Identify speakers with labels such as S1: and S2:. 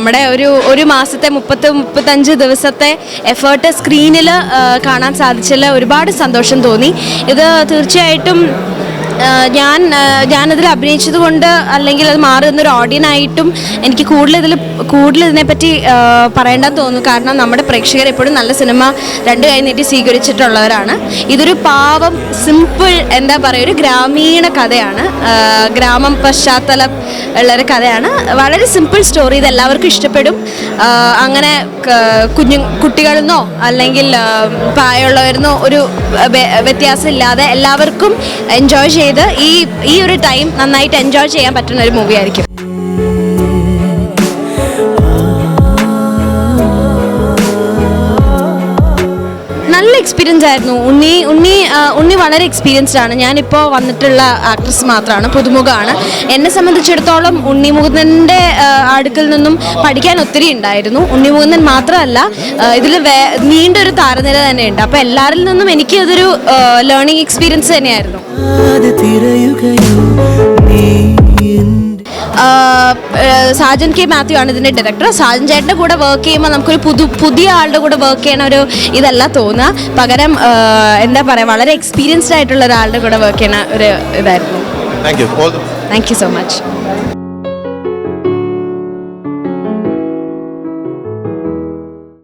S1: നമ്മുടെ ഒരു മാസത്തെ 35 ദിവസത്തെ എഫേർട്ട് സ്ക്രീനിൽ കാണാൻ സാധിച്ചതിൽ ഒരുപാട് സന്തോഷം തോന്നി. ഇത് തീർച്ചയായിട്ടും ഞാനതിൽ അഭിനയിച്ചത് കൊണ്ട് അല്ലെങ്കിൽ അത് മാറി നിന്നൊരു ഓഡിയനായിട്ടും എനിക്ക് കൂടുതൽ ഇതിനെപ്പറ്റി പറയേണ്ടെന്ന് തോന്നുന്നു. കാരണം നമ്മുടെ പ്രേക്ഷകർ എപ്പോഴും നല്ല സിനിമ രണ്ട് കൈ നീട്ടി സ്വീകരിച്ചിട്ടുള്ളവരാണ്. ഇതൊരു പാവം സിമ്പിൾ എന്താ പറയുക ഒരു ഗ്രാമീണ കഥയാണ്, ഗ്രാമം പശ്ചാത്തലം ഉള്ളൊരു കഥയാണ്. വളരെ സിമ്പിൾ സ്റ്റോറി, ഇത് എല്ലാവർക്കും ഇഷ്ടപ്പെടും. അങ്ങനെ കുട്ടികളെന്നോ അല്ലെങ്കിൽ പ്രായമുള്ളവരെന്നോ ഒരു വ്യത്യാസമില്ലാതെ എല്ലാവർക്കും എൻജോയ് ചെയ്ത് ഈ ഒരു ടൈം നന്നായിട്ട് എൻജോയ് ചെയ്യാൻ പറ്റുന്ന ഒരു മൂവി ആയിരിക്കും. നല്ല എക്സ്പീരിയൻസ് ആയിരുന്നു. ഉണ്ണി വളരെ എക്സ്പീരിയൻസ്ഡ് ആണ്. ഞാനിപ്പോൾ വന്നിട്ടുള്ള ആക്ട്രസ് മാത്രമാണ്, പുതുമുഖമാണ്. എന്നെ സംബന്ധിച്ചിടത്തോളം ഉണ്ണിമുകുന്ദൻ്റെ അടുക്കൽ നിന്നും പഠിക്കാൻ ഒത്തിരി ഉണ്ടായിരുന്നു. ഉണ്ണിമുകുന്ദൻ മാത്രമല്ല, ഇതിൽ നീണ്ടൊരു താരനിര തന്നെയുണ്ട്. അപ്പോൾ എല്ലാവരിൽ നിന്നും എനിക്ക് അതൊരു ലേണിംഗ് എക്സ്പീരിയൻസ് തന്നെയായിരുന്നു. സാജൻ കെ മാത്യു ആണ് ഇതിൻ്റെ ഡയറക്ടർ. സാജൻ ചേട്ടൻ്റെ കൂടെ വർക്ക് ചെയ്യുമ്പോൾ നമുക്കൊരു പുതിയ ആളുടെ കൂടെ വർക്ക് ചെയ്യണ ഒരു ഇതല്ല തോന്നുക. പകരം എന്താ പറയുക, വളരെ എക്സ്പീരിയൻസ്ഡ് ആയിട്ടുള്ള ഒരാളുടെ കൂടെ വർക്ക് ചെയ്യണ ഒരു ഇതായിരുന്നു.
S2: Thank you so much.